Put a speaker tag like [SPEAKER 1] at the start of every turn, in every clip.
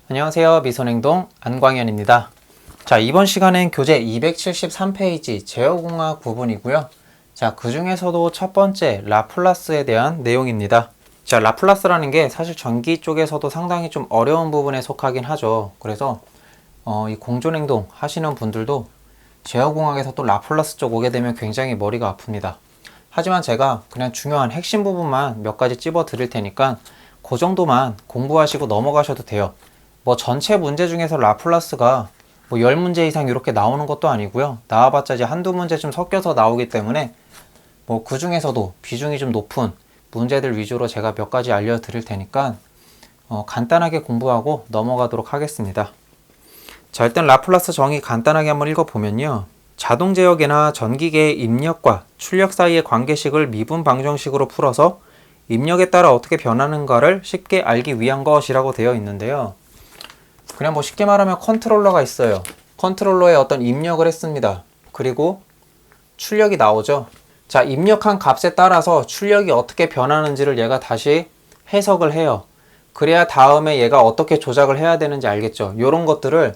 [SPEAKER 1] 안녕하세요. 미손행동 안광현입니다. 자, 이번 시간엔 교재 273페이지 제어공학 부분이고요. 자, 그 중에서도 첫 번째 라플라스에 대한 내용입니다. 자, 라플라스라는 게 사실 전기 쪽에서도 상당히 좀 어려운 부분에 속하긴 하죠. 그래서 이 공존행동 하시는 분들도 제어공학에서 또 라플라스 쪽 오게 되면 굉장히 머리가 아픕니다. 하지만 제가 그냥 중요한 핵심 부분만 몇 가지 찝어 드릴 테니까 그 정도만 공부하시고 넘어가셔도 돼요. 뭐 전체 문제 중에서 라플라스가 뭐 10문제 이상 이렇게 나오는 것도 아니고요. 나와봤자 이제 한두 문제쯤 섞여서 나오기 때문에 뭐 그 중에서도 비중이 좀 높은 문제들 위주로 제가 몇 가지 알려드릴 테니까 간단하게 공부하고 넘어가도록 하겠습니다. 자, 일단 라플라스 정의 간단하게 한번 읽어보면요. 자동제어계나 전기계의 입력과 출력 사이의 관계식을 미분 방정식으로 풀어서 입력에 따라 어떻게 변하는가를 쉽게 알기 위한 것이라고 되어 있는데요. 그냥 뭐 쉽게 말하면 컨트롤러가 있어요. 컨트롤러에 어떤 입력을 했습니다. 그리고 출력이 나오죠. 자, 입력한 값에 따라서 출력이 어떻게 변하는지를 얘가 다시 해석을 해요. 그래야 다음에 얘가 어떻게 조작을 해야 되는지 알겠죠. 이런 것들을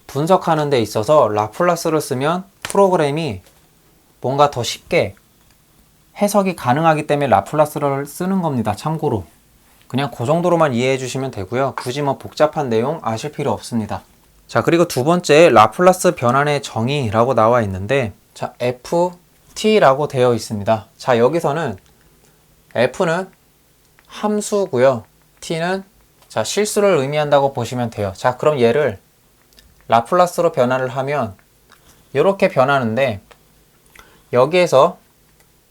[SPEAKER 1] 분석하는 데 있어서 라플라스를 쓰면 프로그램이 뭔가 더 쉽게 해석이 가능하기 때문에 라플라스를 쓰는 겁니다. 참고로. 그냥 그 정도로만 이해해 주시면 되고요. 굳이 뭐 복잡한 내용 아실 필요 없습니다. 자, 그리고 두 번째 라플라스 변환의 정의라고 나와 있는데, 자, ft라고 되어 있습니다. 자, 여기서는 f는 함수고요. t는 자, 실수를 의미한다고 보시면 돼요. 자, 그럼 얘를 라플라스로 변환을 하면 이렇게 변하는데, 여기에서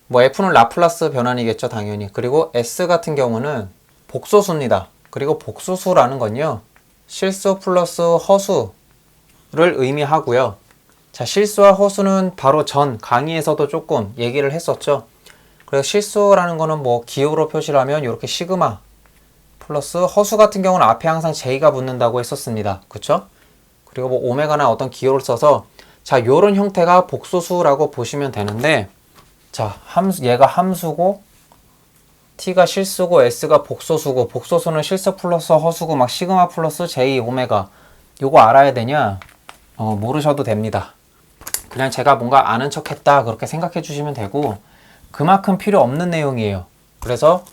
[SPEAKER 1] 뭐 f는 라플라스 변환이겠죠, 당연히. 그리고 s 같은 경우는 복소수입니다. 그리고 복소수라는 건요, 실수 플러스 허수를 의미하고요. 자, 실수와 허수는 바로 전 강의에서도 조금 얘기를 했었죠. 그래서 실수라는 거는 뭐 기호로 표시를 하면 이렇게 시그마 플러스 허수 같은 경우는 앞에 항상 j가 붙는다고 했었습니다. 그쵸? 그리고 뭐 오메가나 어떤 기호를 써서 자, 요런 형태가 복소수라고 보시면 되는데, 자, 얘가 함수고 t가 실수고 s가 복소수고, 복소수는 실수 플러스 허수고 막 시그마 플러스 j 오메가, 요거 알아야 되냐? 모르셔도 됩니다. 그냥 제가 뭔가 아는 척 했다 그렇게 생각해 주시면 되고, 그만큼 필요 없는 내용이에요. 그래서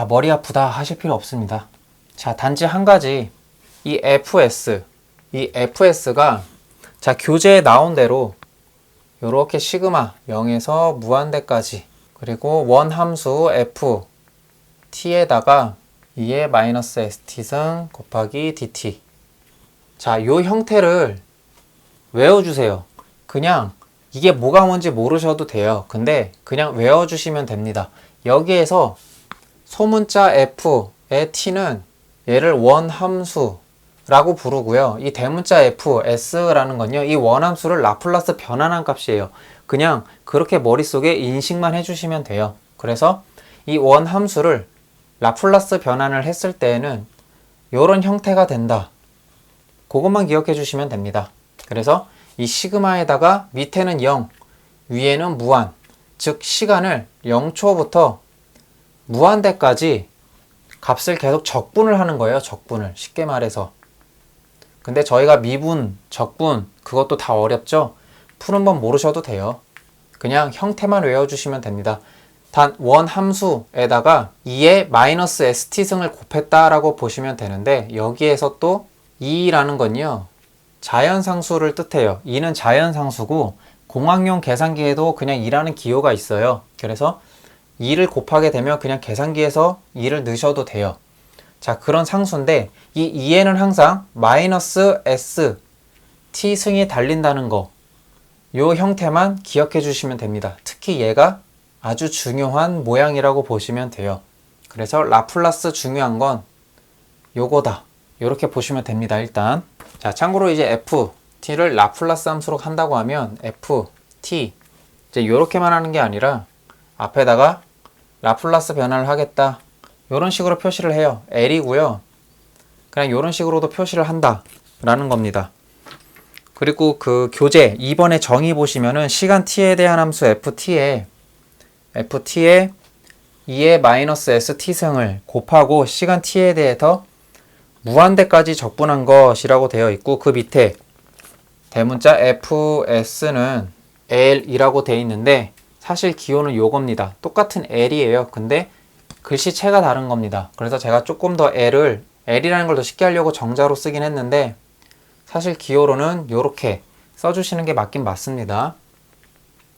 [SPEAKER 1] 머리 아프다 하실 필요 없습니다. 자, 단지 한 가지, 이 fs가 자, 교재에 나온 대로 요렇게 시그마 0에서 무한대까지, 그리고 원 함수 f t에다가 2의 마이너스 st승 곱하기 dt. 자, 요 형태를 외워주세요. 그냥 이게 뭐가 뭔지 모르셔도 돼요. 근데 그냥 외워주시면 됩니다. 여기에서 소문자 f의 t는 얘를 원함수라고 부르고요. 이 대문자 f, s라는 건요, 이 원함수를 라플라스 변환한 값이에요. 그냥 그렇게 머릿속에 인식만 해주시면 돼요. 그래서 이 원함수를 라플라스 변환을 했을 때에는 이런 형태가 된다. 그것만 기억해 주시면 됩니다. 그래서 이 시그마에다가 밑에는 0, 위에는 무한, 즉 시간을 0초부터 무한대까지 값을 계속 적분을 하는 거예요. 적분을. 쉽게 말해서. 근데 저희가 미분, 적분 그것도 다 어렵죠? 푸는 법 모르셔도 돼요. 그냥 형태만 외워주시면 됩니다. 단 원 함수에다가 2의 마이너스 st승을 곱했다라고 보시면 되는데, 여기에서 또 2라는 건요, 자연상수를 뜻해요. 2는 자연상수고 공학용 계산기에도 그냥 2라는 기호가 있어요. 그래서 2를 곱하게 되면 그냥 계산기에서 2를 넣으셔도 돼요. 자, 그런 상수인데 이 2에는 항상 마이너스 s t승이 달린다는 거, 요 형태만 기억해 주시면 됩니다. 특히 얘가 아주 중요한 모양이라고 보시면 돼요. 그래서 라플라스 중요한 건 요거다. 요렇게 보시면 됩니다. 일단 자, 참고로 이제 ft를 라플라스 함수로 한다고 하면 ft 이제 요렇게만 하는 게 아니라 앞에다가 라플라스 변환을 하겠다, 요런 식으로 표시를 해요. l이고요. 그냥 요런 식으로도 표시를 한다 라는 겁니다. 그리고 그 교재 2번의 정의 보시면은 시간 t에 대한 함수 ft에 2의 마이너스 st승을 곱하고 시간 t에 대해서 무한대까지 적분한 것이라고 되어 있고 그 밑에 대문자 fs는 l이라고 되어 있는데 사실 기호는 요겁니다. 똑같은 l이에요. 근데 글씨체가 다른 겁니다. 그래서 제가 조금 더 l이라는 걸 더 쉽게 하려고 정자로 쓰긴 했는데 사실 기호로는 요렇게 써주시는 게 맞긴 맞습니다.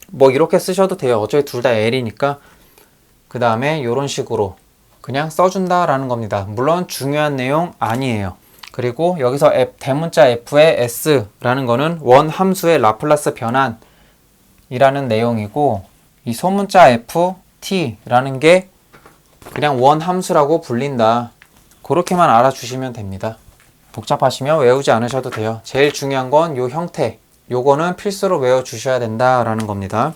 [SPEAKER 1] 뭐 이렇게 쓰셔도 돼요. 어차피 둘 다 l이니까. 그 다음에 요런 식으로 그냥 써준다라는 겁니다. 물론 중요한 내용 아니에요. 그리고 여기서 대문자 f의 s라는 거는 원 함수의 라플라스 변환이라는 내용이고 이 소문자 ft라는 게 그냥 원 함수라고 불린다. 그렇게만 알아주시면 됩니다. 복잡하시면 외우지 않으셔도 돼요. 제일 중요한 건 요 형태. 요거는 필수로 외워주셔야 된다라는 겁니다.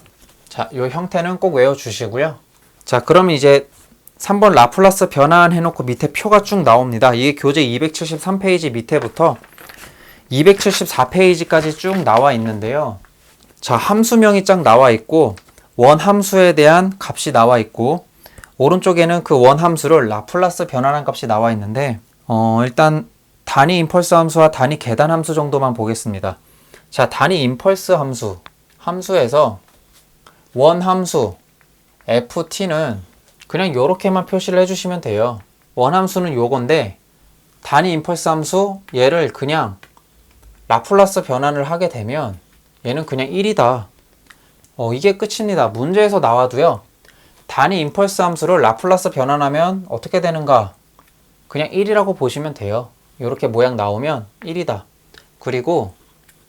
[SPEAKER 1] 자, 요 형태는 꼭 외워주시고요. 자, 그럼 이제 3번 라플라스 변환 해놓고 밑에 표가 쭉 나옵니다. 이게 교재 273페이지 밑에부터 274페이지까지 쭉 나와 있는데요. 자, 함수명이 쫙 나와 있고 원 함수에 대한 값이 나와 있고 오른쪽에는 그 원 함수를 라플라스 변환한 값이 나와 있는데 일단 단위 임펄스 함수와 단위 계단 함수 정도만 보겠습니다. 자, 단위 임펄스 함수에서 원 함수 ft는 그냥 이렇게만 표시를 해주시면 돼요. 원 함수는 요건데 단위 임펄스 함수 얘를 그냥 라플라스 변환을 하게 되면 얘는 그냥 1이다. 이게 끝입니다. 문제에서 나와도요. 단위 임펄스 함수를 라플라스 변환하면 어떻게 되는가? 그냥 1이라고 보시면 돼요. 이렇게 모양 나오면 1이다. 그리고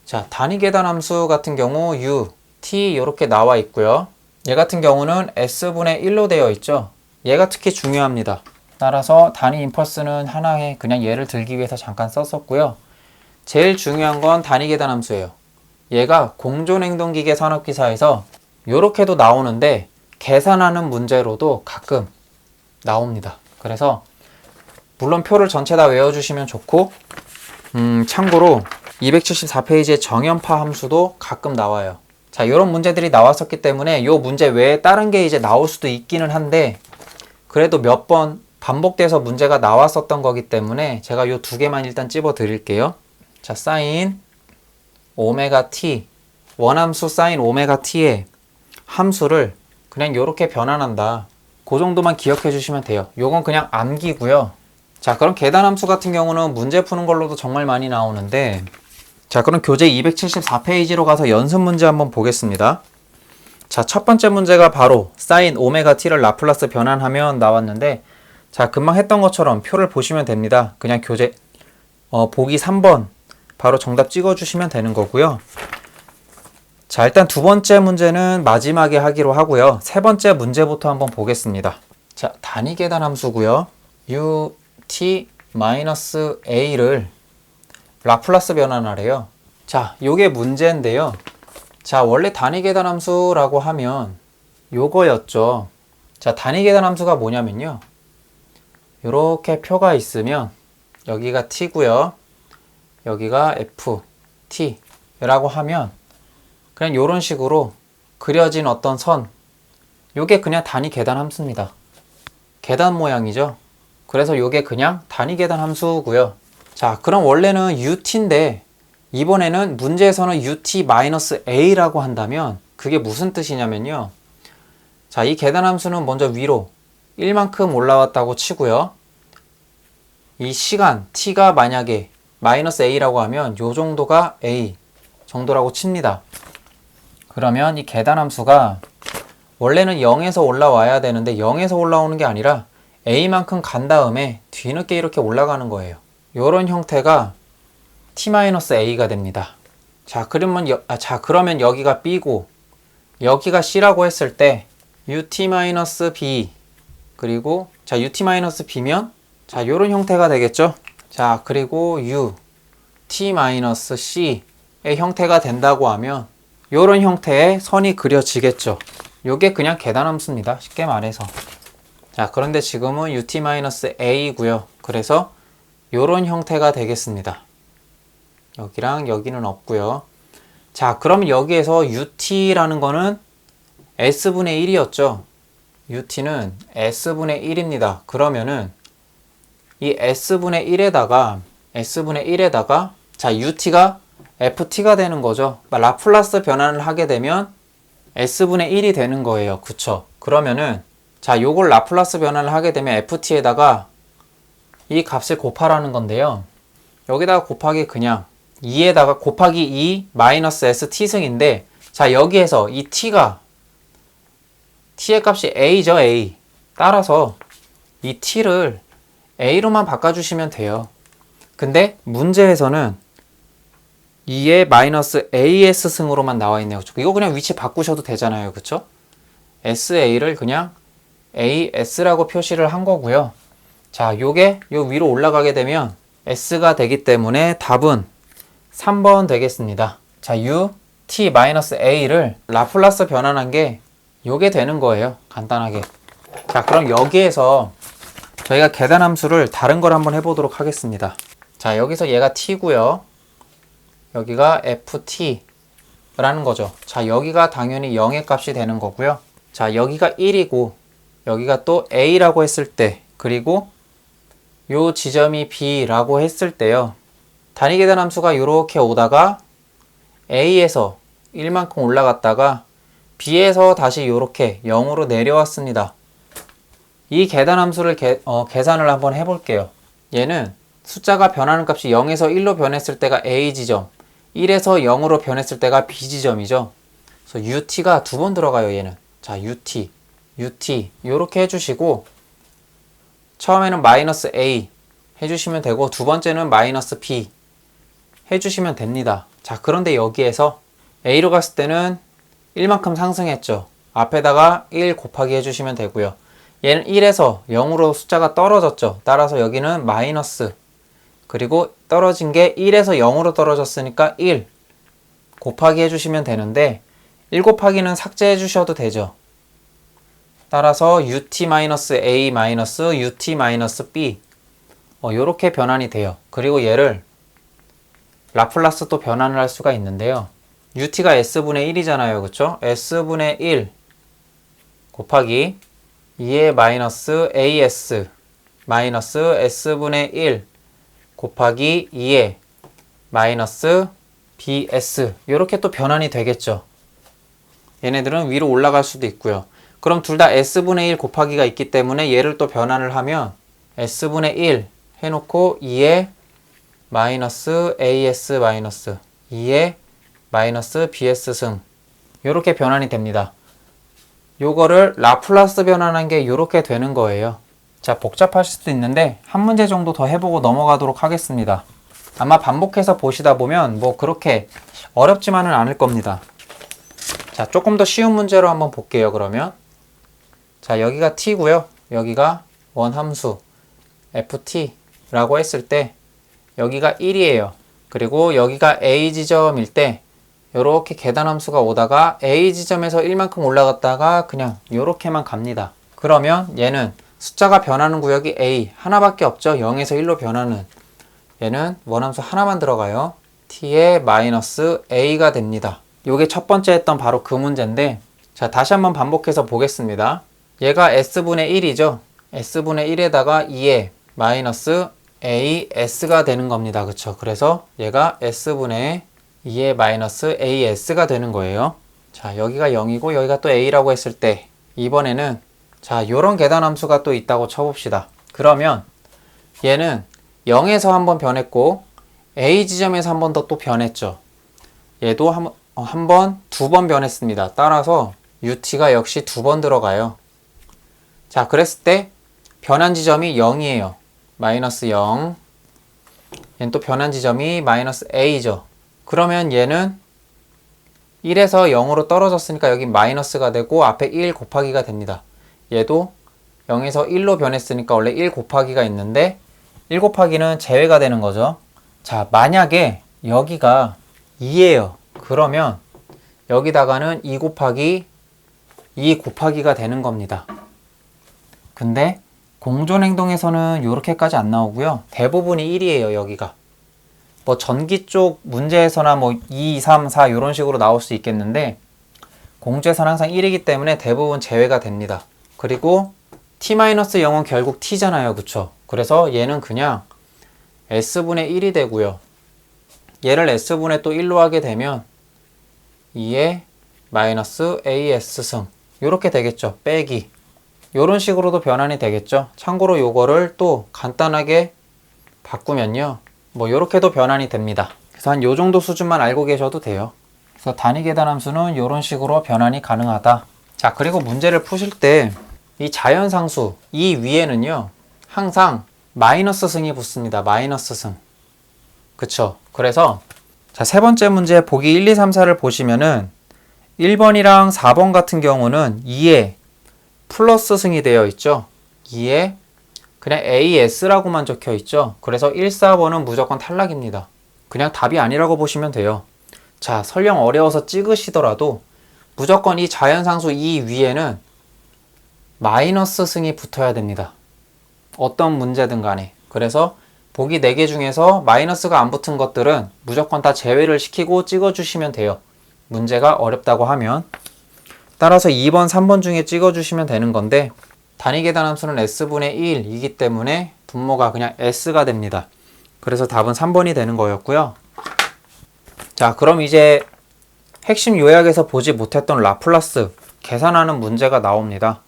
[SPEAKER 1] 자, 단위 계단 함수 같은 경우 u, t 이렇게 나와 있고요. 얘 같은 경우는 s분의 1로 되어 있죠. 얘가 특히 중요합니다. 따라서 단위 임펄스는 하나에 그냥 얘를 들기 위해서 잠깐 썼었고요. 제일 중요한 건 단위 계단 함수예요. 얘가 공존행동기계 산업기사에서 이렇게도 나오는데 계산하는 문제로도 가끔 나옵니다. 그래서 물론 표를 전체 다 외워주시면 좋고 참고로 274페이지의 정연파 함수도 가끔 나와요. 자, 이런 문제들이 나왔었기 때문에 이 문제 외에 다른 게 이제 나올 수도 있기는 한데 그래도 몇 번 반복돼서 문제가 나왔었던 거기 때문에 제가 이 두 개만 일단 찝어 드릴게요. 자, 사인 오메가 t 원함수 사인 오메가 t의 함수를 그냥 이렇게 변환한다. 그 정도만 기억해 주시면 돼요. 요건 그냥 암기고요. 자, 그럼 계단함수 같은 경우는 문제 푸는 걸로도 정말 많이 나오는데 자, 그럼 교재 274페이지로 가서 연습 문제 한번 보겠습니다. 자, 첫 번째 문제가 바로 사인 오메가 t를 라플라스 변환하면 나왔는데 자, 금방 했던 것처럼 표를 보시면 됩니다. 그냥 교재 보기 3번 바로 정답 찍어주시면 되는 거고요. 자, 일단 두 번째 문제는 마지막에 하기로 하고요. 세 번째 문제부터 한번 보겠습니다. 자, 단위 계단 함수고요. ut-a를 라플라스 변환하래요. 자, 요게 문제인데요. 자, 원래 단위 계단 함수라고 하면 요거였죠. 자, 단위 계단 함수가 뭐냐면요. 요렇게 표가 있으면 여기가 t고요. 여기가 f, t 라고 하면 그냥 요런 식으로 그려진 어떤 선 요게 그냥 단위 계단 함수입니다. 계단 모양이죠. 그래서 요게 그냥 단위 계단 함수고요. 자, 그럼 원래는 ut인데 이번에는 문제에서는 ut-a라고 한다면 그게 무슨 뜻이냐면요. 자, 이 계단 함수는 먼저 위로 1만큼 올라왔다고 치고요. 이 시간 t가 만약에 -a라고 하면 요 정도가 a 정도라고 칩니다. 그러면 이 계단 함수가 원래는 0에서 올라와야 되는데 0에서 올라오는 게 아니라 a만큼 간 다음에 뒤늦게 이렇게 올라가는 거예요. 요런 형태가 t-a가 됩니다. 자, 그러면 여기가 b고 여기가 c라고 했을 때 ut-b 그리고 자, ut-b면 자, 요런 형태가 되겠죠? 자, 그리고 t-c의 형태가 된다고 하면 요런 형태의 선이 그려지겠죠. 요게 그냥 계단 함수입니다. 쉽게 말해서. 자, 그런데 지금은 ut-a고요. 그래서 요런 형태가 되겠습니다. 여기랑 여기는 없고요. 자, 그럼 여기에서 ut라는 거는 s분의 1이었죠. ut는 s분의 1입니다. 그러면은 이 S분의 1에다가 자, UT가 FT가 되는 거죠. 라플라스 변환을 하게 되면 S분의 1이 되는 거예요. 그쵸? 그러면은 자, 요걸 라플라스 변환을 하게 되면 FT에다가 이 값을 곱하라는 건데요. 여기다가 곱하기 그냥 2에다가 곱하기 2 마이너스 ST승인데 자, 여기에서 이 T의 값이 A죠, A. 따라서 이 T를 A로만 바꿔주시면 돼요. 근데 문제에서는 2의 마이너스 AS승으로만 나와 있네요. 이거 그냥 위치 바꾸셔도 되잖아요. 그쵸? SA를 그냥 AS라고 표시를 한 거고요. 자, 요게 요 위로 올라가게 되면 S가 되기 때문에 답은 3번 되겠습니다. 자, UT-A를 라플라스 변환한 게 요게 되는 거예요. 간단하게. 자, 그럼 여기에서 저희가 계산함수를 다른 걸 한번 해보도록 하겠습니다. 자, 여기서 얘가 T고요. 여기가 FT라는 거죠. 자, 여기가 당연히 0의 값이 되는 거고요. 자, 여기가 1이고 여기가 또 A라고 했을 때 그리고 요 지점이 B라고 했을 때요. 단위 계산 함수가 이렇게 오다가 A에서 1만큼 올라갔다가 B에서 다시 이렇게 0으로 내려왔습니다. 이 계산 함수를 계산을 한번 해볼게요. 얘는 숫자가 변하는 값이 0에서 1로 변했을 때가 A 지점, 1에서 0으로 변했을 때가 B 지점이죠. 그래서 UT가 두 번 들어가요, 얘는. 자, UT 이렇게 해주시고 처음에는 마이너스 A 해주시면 되고 두 번째는 마이너스 B 해주시면 됩니다. 자, 그런데 여기에서 A로 갔을 때는 1만큼 상승했죠. 앞에다가 1 곱하기 해주시면 되고요. 얘는 1에서 0으로 숫자가 떨어졌죠. 따라서 여기는 마이너스 그리고 떨어진 게 1에서 0으로 떨어졌으니까 1 곱하기 해주시면 되는데 1 곱하기는 삭제해 주셔도 되죠. 따라서 UT-A UT-B 요렇게 변환이 돼요. 그리고 얘를 라플라스 또 변환을 할 수가 있는데요. UT가 S분의 1이잖아요. 그쵸? S분의 1 곱하기 2의 마이너스 AS 마이너스 S분의 1 곱하기 2의 마이너스 BS 이렇게 또 변환이 되겠죠. 얘네들은 위로 올라갈 수도 있고요. 그럼 둘 다 S분의 1 곱하기가 있기 때문에 얘를 또 변환을 하면 S분의 1 해놓고 2의 마이너스 AS 마이너스 2의 마이너스 BS 승 이렇게 변환이 됩니다. 요거를 라플라스 변환한 게 이렇게 되는 거예요. 자, 복잡하실 수도 있는데 한 문제 정도 더 해보고 넘어가도록 하겠습니다. 아마 반복해서 보시다 보면 뭐 그렇게 어렵지만은 않을 겁니다. 자, 조금 더 쉬운 문제로 한번 볼게요. 그러면 자, 여기가 T고요. 여기가 원함수 FT라고 했을 때 여기가 1이에요. 그리고 여기가 A 지점일 때 요렇게 계단함수가 오다가 A 지점에서 1만큼 올라갔다가 그냥 요렇게만 갑니다. 그러면 얘는 숫자가 변하는 구역이 A 하나밖에 없죠. 0에서 1로 변하는 얘는 원함수 하나만 들어가요. T의 마이너스 A가 됩니다. 요게 첫 번째 했던 바로 그 문제인데 자, 다시 한번 반복해서 보겠습니다. 얘가 S분의 1이죠. S분의 1에다가 2의 마이너스 AS가 되는 겁니다. 그쵸? 그래서 얘가 S분의 2의 마이너스 AS가 되는 거예요. 자, 여기가 0이고 여기가 또 A라고 했을 때 이번에는 자, 요런 계단함수가 또 있다고 쳐봅시다. 그러면 얘는 0에서 한번 변했고 A 지점에서 한 번 더 또 변했죠. 얘도 두 번 변했습니다. 따라서 UT가 역시 두 번 들어가요. 자, 그랬을 때 변한 지점이 0이에요. 마이너스 0. 얘는 또 변한 지점이 마이너스 A죠. 그러면 얘는 1에서 0으로 떨어졌으니까 여기 마이너스가 되고 앞에 1 곱하기가 됩니다. 얘도 0에서 1로 변했으니까 원래 1 곱하기가 있는데 1 곱하기는 제외가 되는 거죠. 자, 만약에 여기가 2예요. 그러면 여기다가는 2 곱하기가 되는 겁니다. 근데 공존행동에서는 이렇게까지 안 나오고요. 대부분이 1이에요. 여기가. 뭐 전기 쪽 문제에서나 뭐 2, 3, 4 이런 식으로 나올 수 있겠는데 공주에서는 항상 1이기 때문에 대부분 제외가 됩니다. 그리고 t-0은 결국 t잖아요. 그쵸? 그래서 얘는 그냥 S분의 1이 되고요. 얘를 S분의 또 1로 하게 되면 2의 마이너스 AS승 이렇게 되겠죠. 빼기. 이런 식으로도 변환이 되겠죠. 참고로 요거를 또 간단하게 바꾸면요. 뭐 요렇게도 변환이 됩니다. 그래서 한 요 정도 수준만 알고 계셔도 돼요. 그래서 단위 계단 함수는 이런 식으로 변환이 가능하다. 자, 그리고 문제를 푸실 때 이 자연상수 이 위에는요 항상 마이너스 승이 붙습니다. 마이너스 승. 그쵸? 그래서 자, 세 번째 문제 보기 1, 2, 3, 4를 보시면은 1번이랑 4번 같은 경우는 2에 플러스 승이 되어 있죠. 2에 그냥 AS라고만 적혀 있죠. 그래서 1, 4번은 무조건 탈락입니다. 그냥 답이 아니라고 보시면 돼요. 자, 설령 어려워서 찍으시더라도 무조건 이 자연상수 이 위에는 마이너스 승이 붙어야 됩니다. 어떤 문제든 간에. 그래서 보기 4개 중에서 마이너스가 안 붙은 것들은 무조건 다 제외를 시키고 찍어주시면 돼요. 문제가 어렵다고 하면. 따라서 2번, 3번 중에 찍어주시면 되는 건데 단위 계단 함수는 S분의 1이기 때문에 분모가 그냥 S가 됩니다. 그래서 답은 3번이 되는 거였고요. 자, 그럼 이제 핵심 요약에서 보지 못했던 라플라스 계산하는 문제가 나옵니다.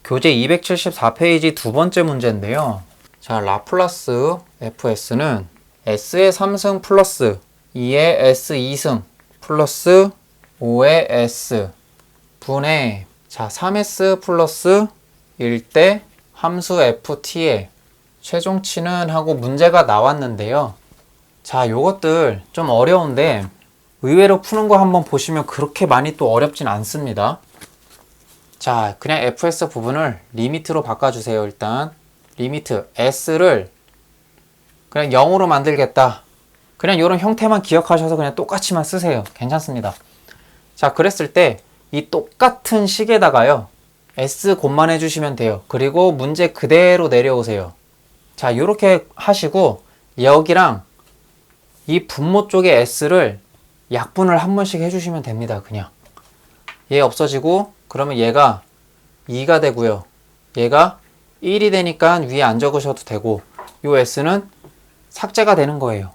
[SPEAKER 1] 교재 274페이지 두 번째 문제인데요. 자, 라플라스 fs는 s의 3승 플러스 2의 s 2승 플러스 5의 s 분의 자 3s 플러스 1대 함수 ft의 최종치는 하고 문제가 나왔는데요. 자, 요것들 좀 어려운데 의외로 푸는 거 한번 보시면 그렇게 많이 또 어렵진 않습니다. 자, 그냥 fs 부분을 리미트로 바꿔주세요. 일단 리미트 s를 그냥 0으로 만들겠다. 그냥 이런 형태만 기억하셔서 그냥 똑같이만 쓰세요. 괜찮습니다. 자, 그랬을 때 이 똑같은 식에다가요 s 곱만 해주시면 돼요. 그리고 문제 그대로 내려오세요. 자, 이렇게 하시고 여기랑 이 분모 쪽에 s를 약분을 한 번씩 해주시면 됩니다. 그냥 얘 없어지고 그러면 얘가 2가 되고요. 얘가 1이 되니까 위에 안 적으셔도 되고 요 s는 삭제가 되는 거예요.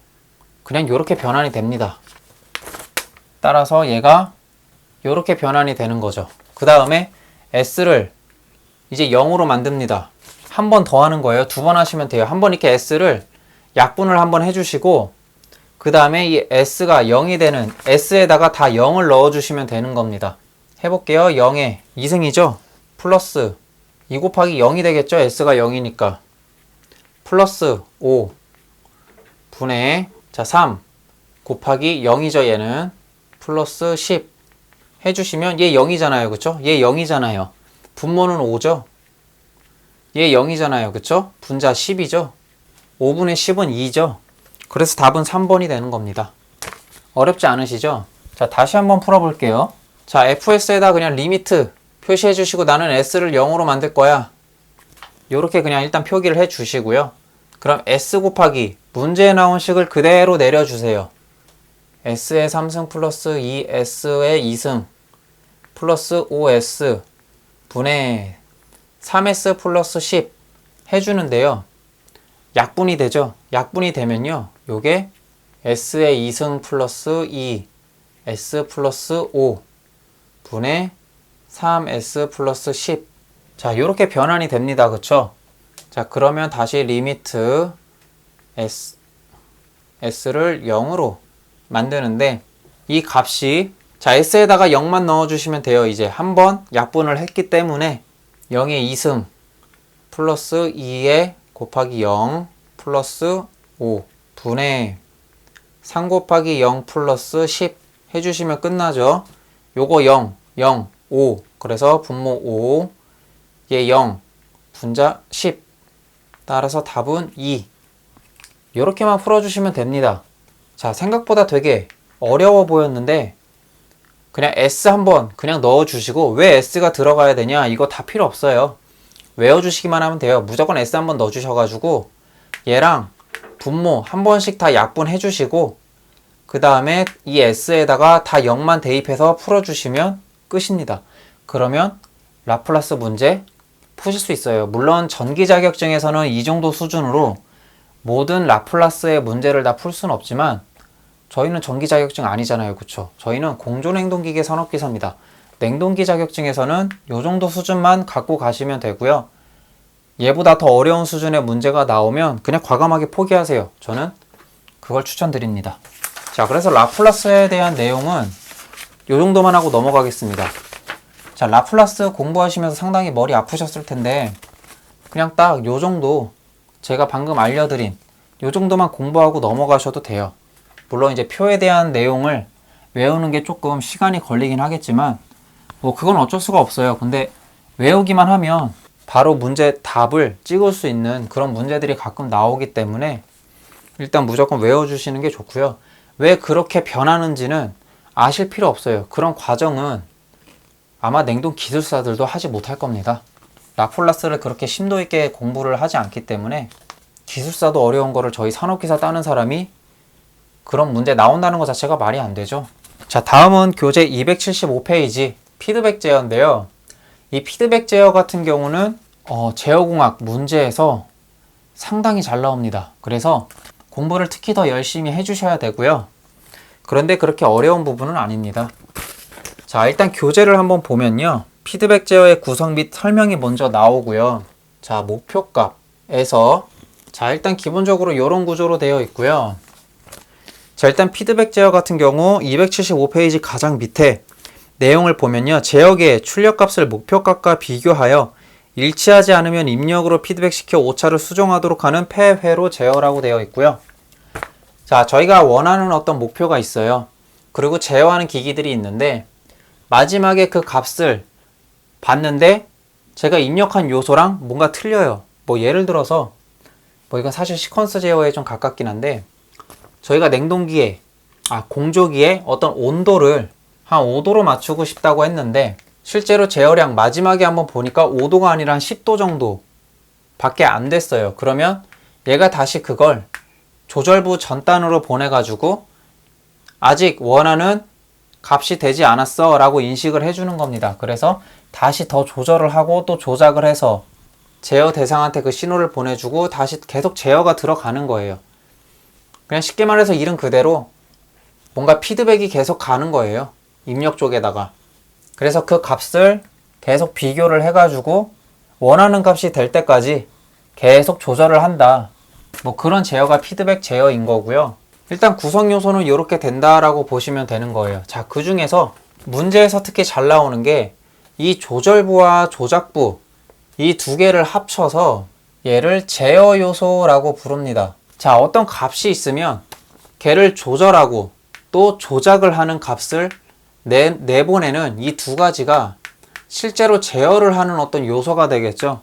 [SPEAKER 1] 그냥 이렇게 변환이 됩니다. 따라서 얘가 이렇게 변환이 되는 거죠. 그 다음에 s를 이제 0으로 만듭니다. 한 번 더 하는 거예요. 두 번 하시면 돼요. 한 번 이렇게 s를 약분을 한번 해주시고 그 다음에 이 s가 0이 되는 s에다가 다 0을 넣어주시면 되는 겁니다. 해볼게요. 0에 2승이죠. 플러스 2 곱하기 0이 되겠죠. s가 0이니까 플러스 5 분의 자 3 곱하기 0이죠. 얘는 플러스 10 해주시면 얘 0이잖아요. 그쵸? 얘 0이잖아요. 분모는 5죠. 얘 0이잖아요. 그쵸? 분자 10이죠. 5분의 10은 2죠. 그래서 답은 3번이 되는 겁니다. 어렵지 않으시죠? 자, 다시 한번 풀어볼게요. 자, fs에다 그냥 리미트 표시해 주시고 나는 s를 0으로 만들 거야. 요렇게 그냥 일단 표기를 해 주시고요. 그럼 s 곱하기 문제에 나온 식을 그대로 내려주세요. s의 3승 플러스 2s의 2승 플러스 5s 분의 3s 플러스 10 해주는데요. 약분이 되죠. 약분이 되면요. 요게 s의 2승 플러스 2 s 플러스 5 분의 3s 플러스 10 자, 요렇게 변환이 됩니다. 그쵸? 자, 그러면 다시 리미트 s를 0으로 만드는데 이 값이 자 s에다가 0만 넣어주시면 돼요. 이제 한번 약분을 했기 때문에 0의 2승 플러스 2의 곱하기 0 플러스 5 분의 3 곱하기 0 플러스 10 해주시면 끝나죠. 요거 0, 0, 5 그래서 분모 5 얘 0 분자 10 따라서 답은 2 이렇게만 풀어주시면 됩니다. 자, 생각보다 되게 어려워 보였는데 그냥 S 한번 그냥 넣어주시고 왜 S가 들어가야 되냐 이거 다 필요 없어요. 외워주시기만 하면 돼요. 무조건 S 한번 넣어주셔가지고 얘랑 분모 한 번씩 다 약분해 주시고 그 다음에 이 S에다가 다 0만 대입해서 풀어주시면 끝입니다. 그러면 라플라스 문제 푸실 수 있어요. 물론 전기 자격증에서는 이 정도 수준으로 모든 라플라스의 문제를 다 풀 수는 없지만 저희는 전기 자격증 아니잖아요. 그쵸? 저희는 공조냉동기계 산업기사입니다. 냉동기 자격증에서는 이 정도 수준만 갖고 가시면 되고요. 얘보다 더 어려운 수준의 문제가 나오면 그냥 과감하게 포기하세요. 저는 그걸 추천드립니다. 자, 그래서 라플라스에 대한 내용은 이 정도만 하고 넘어가겠습니다. 자, 라플라스 공부하시면서 상당히 머리 아프셨을 텐데 그냥 딱 요 정도 제가 방금 알려드린 요 정도만 공부하고 넘어가셔도 돼요. 물론 이제 표에 대한 내용을 외우는 게 조금 시간이 걸리긴 하겠지만 뭐 그건 어쩔 수가 없어요. 근데 외우기만 하면 바로 문제 답을 찍을 수 있는 그런 문제들이 가끔 나오기 때문에 일단 무조건 외워주시는 게 좋고요. 왜 그렇게 변하는지는 아실 필요 없어요. 그런 과정은 아마 냉동 기술사들도 하지 못할 겁니다. 라플라스를 그렇게 심도 있게 공부를 하지 않기 때문에 기술사도 어려운 거를 저희 산업기사 따는 사람이 그런 문제 나온다는 것 자체가 말이 안 되죠. 자, 다음은 교재 275페이지 피드백 제어인데요. 이 피드백 제어 같은 경우는 제어공학 문제에서 상당히 잘 나옵니다. 그래서 공부를 특히 더 열심히 해주셔야 되고요. 그런데 그렇게 어려운 부분은 아닙니다. 자, 일단 교재를 한번 보면요. 피드백 제어의 구성 및 설명이 먼저 나오고요. 자, 목표값에서 자, 일단 기본적으로 이런 구조로 되어 있고요. 자, 일단 피드백 제어 같은 경우 275페이지 가장 밑에 내용을 보면요. 제어계의 출력값을 목표값과 비교하여 일치하지 않으면 입력으로 피드백시켜 오차를 수정하도록 하는 폐회로 제어라고 되어 있고요. 자, 저희가 원하는 어떤 목표가 있어요. 그리고 제어하는 기기들이 있는데 마지막에 그 값을 봤는데 제가 입력한 요소랑 뭔가 틀려요. 뭐 예를 들어서 뭐 이건 사실 시퀀스 제어에 좀 가깝긴 한데 저희가 냉동기에 공조기에 어떤 온도를 한 5도로 맞추고 싶다고 했는데 실제로 제어량 마지막에 한번 보니까 5도가 아니라 한 10도 정도 밖에 안 됐어요. 그러면 얘가 다시 그걸 조절부 전단으로 보내가지고 아직 원하는 값이 되지 않았어 라고 인식을 해주는 겁니다. 그래서 다시 더 조절을 하고 또 조작을 해서 제어 대상한테 그 신호를 보내주고 다시 계속 제어가 들어가는 거예요. 그냥 쉽게 말해서 일은 그대로 뭔가 피드백이 계속 가는 거예요. 입력 쪽에다가. 그래서 그 값을 계속 비교를 해가지고 원하는 값이 될 때까지 계속 조절을 한다. 뭐 그런 제어가 피드백 제어인 거고요. 일단 구성 요소는 이렇게 된다라고 보시면 되는 거예요. 자, 그 중에서 문제에서 특히 잘 나오는 게 이 조절부와 조작부 이 두 개를 합쳐서 얘를 제어 요소라고 부릅니다. 자, 어떤 값이 있으면 걔를 조절하고 또 조작을 하는 값을 내보내는 이 두 가지가 실제로 제어를 하는 어떤 요소가 되겠죠.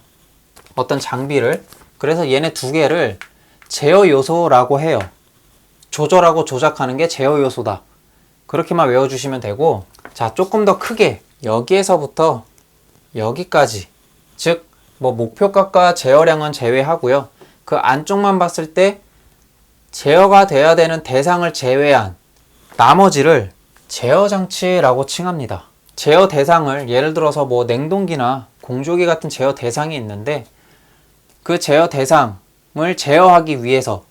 [SPEAKER 1] 어떤 장비를. 그래서 얘네 두 개를 제어 요소라고 해요. 조절하고 조작하는 게 제어 요소다. 그렇게만 외워주시면 되고, 자, 조금 더 크게 여기에서부터 여기까지, 즉 뭐 목표값과 제어량은 제외하고요. 그 안쪽만 봤을 때 제어가 돼야 되는 대상을 제외한 나머지를 제어 장치라고 칭합니다. 제어 대상을 예를 들어서 뭐 냉동기나 공조기 같은 제어 대상이 있는데 그 제어 대상을 제어하기 위해서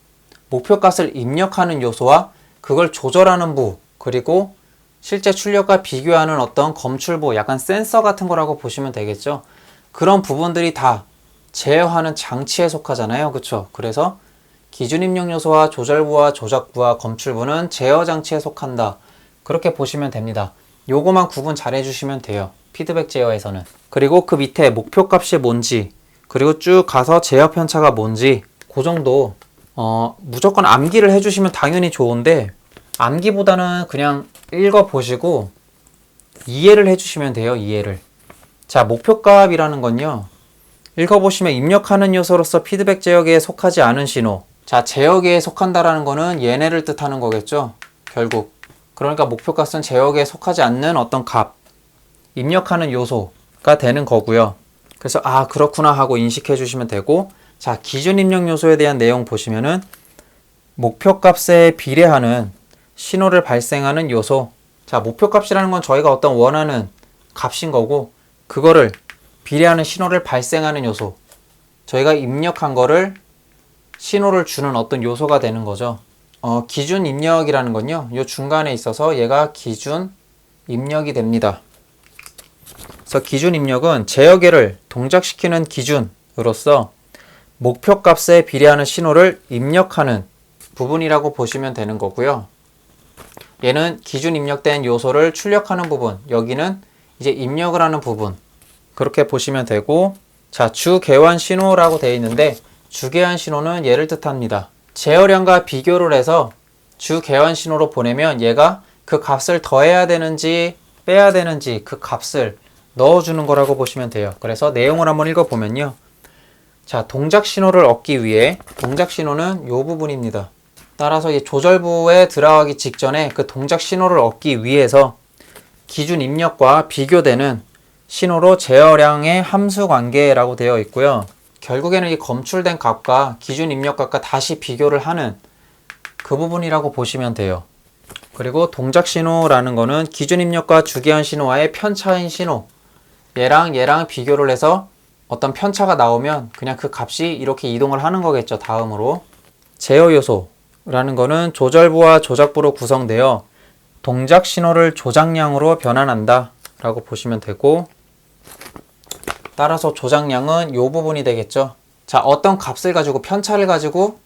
[SPEAKER 1] 목표값을 입력하는 요소와 그걸 조절하는 부, 그리고 실제 출력과 비교하는 어떤 검출부, 약간 센서 같은 거라고 보시면 되겠죠. 그런 부분들이 다 제어하는 장치에 속하잖아요. 그쵸? 그래서 기준 입력 요소와 조절부와 조작부와 검출부는 제어 장치에 속한다. 그렇게 보시면 됩니다. 요거만 구분 잘 해주시면 돼요. 피드백 제어에서는. 그리고 그 밑에 목표값이 뭔지, 그리고 쭉 가서 제어 편차가 뭔지, 그 정도 무조건 암기를 해주시면 당연히 좋은데 암기보다는 그냥 읽어보시고 이해를 해주시면 돼요. 이해를. 자, 목표값이라는 건요. 읽어보시면 입력하는 요소로서 피드백 제어계에 속하지 않은 신호. 자, 제어계에 속한다라는 거는 얘네를 뜻하는 거겠죠. 결국. 그러니까 목표값은 제어계에 속하지 않는 어떤 값. 입력하는 요소가 되는 거고요. 그래서 그렇구나 하고 인식해 주시면 되고, 자, 기준 입력 요소에 대한 내용 보시면은 목표값에 비례하는 신호를 발생하는 요소. 자, 목표값이라는 건 저희가 어떤 원하는 값인 거고 그거를 비례하는 신호를 발생하는 요소. 저희가 입력한 거를 신호를 주는 어떤 요소가 되는 거죠. 기준 입력이라는 건요, 요 중간에 있어서 얘가 기준 입력이 됩니다. 그래서 기준 입력은 제어계를 동작시키는 기준으로서 목표 값에 비례하는 신호를 입력하는 부분이라고 보시면 되는 거고요. 얘는 기준 입력된 요소를 출력하는 부분, 여기는 이제 입력을 하는 부분, 그렇게 보시면 되고, 자, 주계환 신호라고 되어 있는데 주계환 신호는 얘를 뜻합니다. 제어량과 비교를 해서 주계환 신호로 보내면 얘가 그 값을 더해야 되는지 빼야 되는지 그 값을 넣어주는 거라고 보시면 돼요. 그래서 내용을 한번 읽어보면요. 자, 동작 신호를 얻기 위해, 동작 신호는 이 부분입니다. 따라서 이 조절부에 들어가기 직전에 그 동작 신호를 얻기 위해서 기준 입력과 비교되는 신호로 제어량의 함수 관계라고 되어 있고요. 결국에는 이 검출된 값과 기준 입력 값과 다시 비교를 하는 그 부분이라고 보시면 돼요. 그리고 동작 신호라는 거는 기준 입력과 주기한 신호와의 편차인 신호, 얘랑 비교를 해서 어떤 편차가 나오면 그냥 그 값이 이렇게 이동을 하는 거겠죠. 다음으로 제어 요소라는 거는 조절부와 조작부로 구성되어 동작 신호를 조작량으로 변환한다 라고 보시면 되고, 따라서 조작량은 이 부분이 되겠죠. 자, 어떤 값을 가지고 편차를 가지고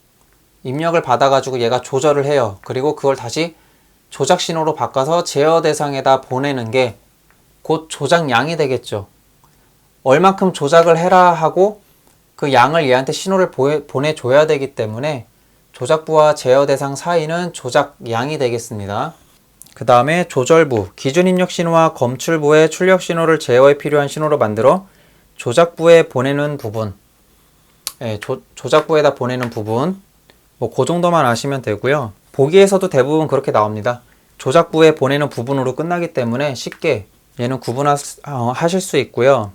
[SPEAKER 1] 입력을 받아 가지고 얘가 조절을 해요. 그리고 그걸 다시 조작 신호로 바꿔서 제어 대상에다 보내는 게 곧 조작량이 되겠죠. 얼만큼 조작을 해라 하고 그 양을 얘한테 신호를 보내줘야 되기 때문에 조작부와 제어 대상 사이는 조작량이 되겠습니다. 그 다음에 조절부, 기준 입력 신호와 검출부의 출력 신호를 제어에 필요한 신호로 만들어 조작부에 보내는 부분, 조작부에다 보내는 부분, 그 정도만 아시면 되고요. 보기에서도 대부분 그렇게 나옵니다. 조작부에 보내는 부분으로 끝나기 때문에 쉽게 얘는 구분하실 수 있고요.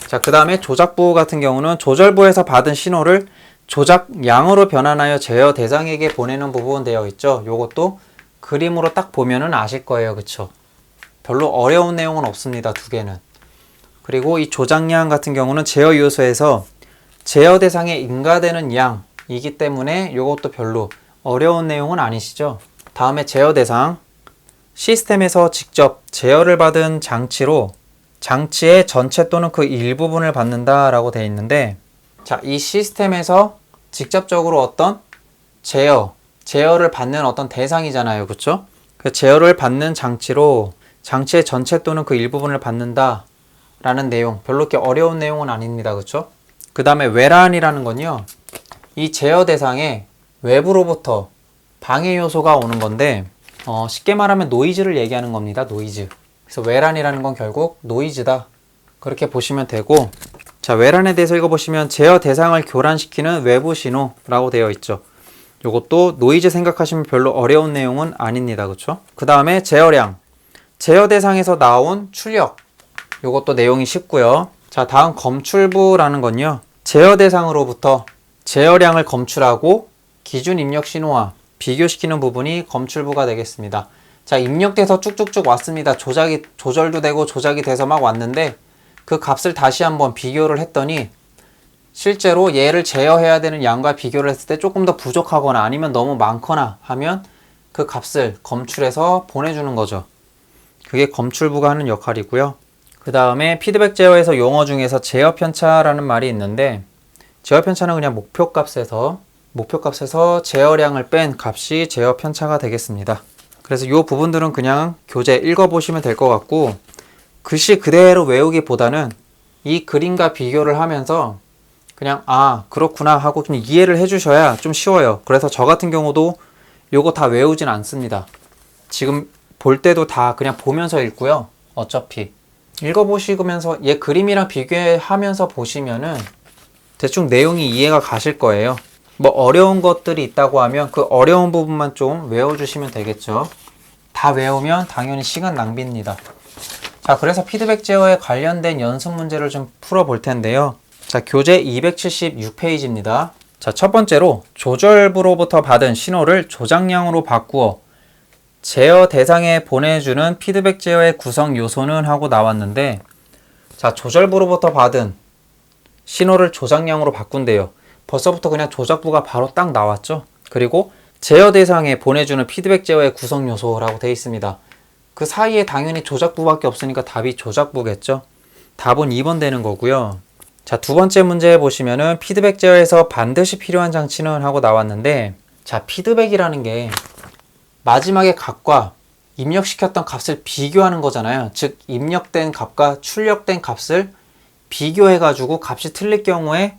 [SPEAKER 1] 자, 그 다음에 조작부 같은 경우는 조절부에서 받은 신호를 조작량으로 변환하여 제어 대상에게 보내는 부분 되어 있죠. 요것도 그림으로 딱 보면은 아실 거예요. 그쵸? 별로 어려운 내용은 없습니다. 두 개는. 그리고 이 조작량 같은 경우는 제어 요소에서 제어 대상에 인가되는 양이기 때문에 요것도 별로 어려운 내용은 아니시죠. 다음에 제어 대상, 시스템에서 직접 제어를 받은 장치로 장치의 전체 또는 그 일부분을 받는다 라고 되어 있는데, 자, 이 시스템에서 직접적으로 어떤 제어를 받는 어떤 대상이잖아요. 그쵸? 그 제어를 받는 장치로 장치의 전체 또는 그 일부분을 받는다 라는 내용, 별로 그렇게 어려운 내용은 아닙니다. 그쵸? 그 다음에 외란이라는 건요, 이 제어 대상에 외부로부터 방해 요소가 오는 건데, 쉽게 말하면 노이즈를 얘기하는 겁니다. 노이즈. 그래서 외란이라는 건 결국 노이즈다, 그렇게 보시면 되고, 자, 외란에 대해서 읽어보시면 제어 대상을 교란시키는 외부 신호라고 되어 있죠. 요것도 노이즈 생각하시면 별로 어려운 내용은 아닙니다. 그쵸? 그 다음에 제어량, 제어 대상에서 나온 출력, 요것도 내용이 쉽고요. 자, 다음 검출부라는 건요, 제어 대상으로부터 제어량을 검출하고 기준 입력 신호와 비교시키는 부분이 검출부가 되겠습니다. 자, 입력돼서 쭉쭉쭉 왔습니다. 조절도 되고 조작이 돼서 막 왔는데 그 값을 다시 한번 비교를 했더니 실제로 얘를 제어해야 되는 양과 비교를 했을 때 조금 더 부족하거나 아니면 너무 많거나 하면 그 값을 검출해서 보내주는 거죠. 그게 검출부가 하는 역할이고요. 그 다음에 피드백 제어에서 용어 중에서 제어 편차라는 말이 있는데, 제어 편차는 그냥 목표값에서 제어량을 뺀 값이 제어 편차가 되겠습니다. 그래서 이 부분들은 그냥 교재 읽어보시면 될 것 같고, 글씨 그대로 외우기보다는 이 그림과 비교를 하면서 그냥 그렇구나 하고 그냥 이해를 해주셔야 좀 쉬워요. 그래서 저 같은 경우도 요거 다 외우진 않습니다. 지금 볼 때도 다 그냥 보면서 읽고요. 어차피 읽어보시면서 얘 그림이랑 비교하면서 보시면은 대충 내용이 이해가 가실 거예요. 뭐 어려운 것들이 있다고 하면 그 어려운 부분만 좀 외워주시면 되겠죠. 다 외우면 당연히 시간 낭비입니다. 자, 그래서 피드백 제어에 관련된 연습 문제를 좀 풀어볼 텐데요. 자, 교재 276페이지입니다. 자, 첫 번째로 조절부로부터 받은 신호를 조작량으로 바꾸어 제어 대상에 보내주는 피드백 제어의 구성 요소는 하고 나왔는데, 자, 조절부로부터 받은 신호를 조작량으로 바꾼대요. 벌써부터 그냥 조작부가 바로 딱 나왔죠. 그리고 제어 대상에 보내주는 피드백 제어의 구성 요소라고 되어 있습니다. 그 사이에 당연히 조작부밖에 없으니까 답이 조작부겠죠. 답은 2번 되는 거고요. 자, 두 번째 문제 보시면은 피드백 제어에서 반드시 필요한 장치는 하고 나왔는데, 자, 피드백이라는 게 마지막에 값과 입력시켰던 값을 비교하는 거잖아요. 즉 입력된 값과 출력된 값을 비교해가지고 값이 틀릴 경우에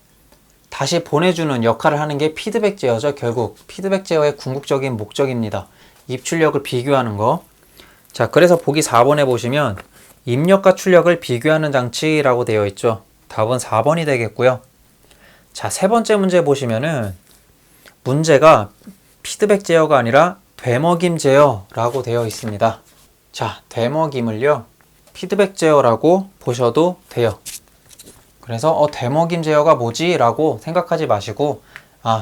[SPEAKER 1] 다시 보내주는 역할을 하는 게 피드백 제어죠. 결국 피드백 제어의 궁극적인 목적입니다. 입출력을 비교하는 거. 자, 그래서 보기 4번에 보시면 입력과 출력을 비교하는 장치라고 되어 있죠. 답은 4번이 되겠고요. 자, 세 번째 문제 보시면은 문제가 피드백 제어가 아니라 되먹임 제어라고 되어 있습니다. 자, 되먹임을요 피드백 제어라고 보셔도 돼요. 그래서 되먹임 제어가 뭐지? 라고 생각하지 마시고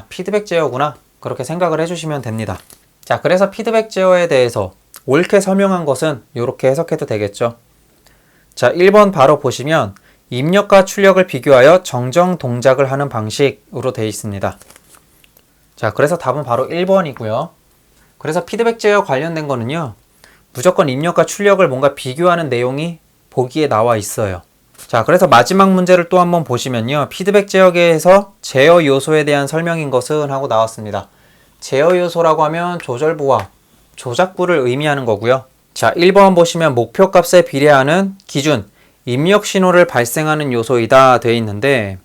[SPEAKER 1] 피드백 제어구나 그렇게 생각을 해주시면 됩니다. 자, 그래서 피드백 제어에 대해서 옳게 설명한 것은 이렇게 해석해도 되겠죠. 자, 1번 바로 보시면 입력과 출력을 비교하여 정정 동작을 하는 방식으로 되어 있습니다. 자, 그래서 답은 바로 1번이고요. 그래서 피드백 제어 관련된 거는요, 무조건 입력과 출력을 뭔가 비교하는 내용이 보기에 나와 있어요. 자, 그래서 마지막 문제를 또 한번 보시면요, 피드백 제어계에서 제어 요소에 대한 설명인 것은 하고 나왔습니다. 제어 요소라고 하면 조절부와 조작부를 의미하는 거고요. 자, 1번 보시면 목표값에 비례하는 기준, 입력 신호를 발생하는 요소이다 되어 있는데,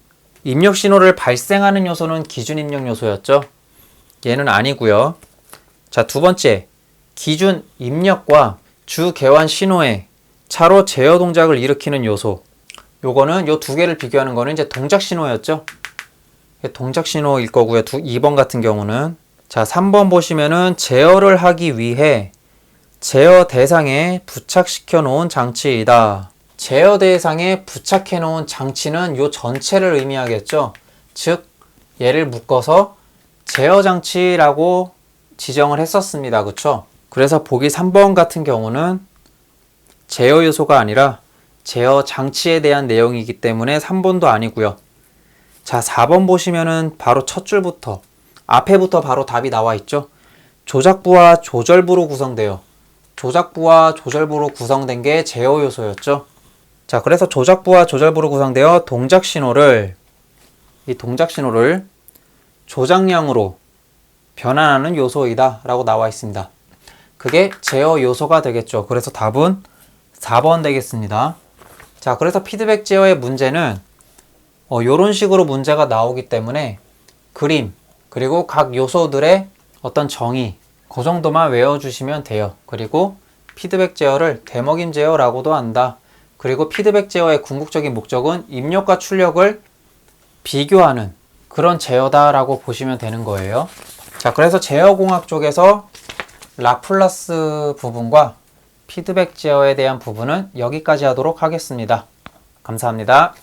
[SPEAKER 1] 입력 신호를 발생하는 요소는 기준 입력 요소였죠. 얘는 아니고요. 자, 두 번째, 기준 입력과 주 개환 신호에 차로 제어 동작을 일으키는 요소. 요거는 요 두 개를 비교하는 거는 이제 동작 신호였죠. 동작 신호일 거고요. 2번 같은 경우는. 자, 3번 보시면은 제어를 하기 위해 제어 대상에 부착시켜 놓은 장치이다. 제어 대상에 부착해 놓은 장치는 요 전체를 의미하겠죠. 즉, 얘를 묶어서 제어 장치라고 지정을 했었습니다. 그쵸? 그래서 보기 3번 같은 경우는 제어 요소가 아니라 제어 장치에 대한 내용이기 때문에 3번도 아니고요. 자, 4번 보시면은 바로 첫 줄부터 앞에부터 바로 답이 나와 있죠. 조작부와 조절부로 구성돼요. 조작부와 조절부로 구성된 게 제어 요소였죠. 자, 그래서 조작부와 조절부로 구성되어 이 동작 신호를 조작량으로 변환하는 요소이다 라고 나와 있습니다. 그게 제어 요소가 되겠죠. 그래서 답은 4번 되겠습니다. 자, 그래서 피드백 제어의 문제는 요런 식으로 문제가 나오기 때문에 그림 그리고 각 요소들의 어떤 정의 그 정도만 외워주시면 돼요. 그리고 피드백 제어를 되먹임 제어라고도 한다. 그리고 피드백 제어의 궁극적인 목적은 입력과 출력을 비교하는 그런 제어다라고 보시면 되는 거예요. 자, 그래서 제어공학 쪽에서 라플라스 부분과 피드백 제어에 대한 부분은 여기까지 하도록 하겠습니다. 감사합니다.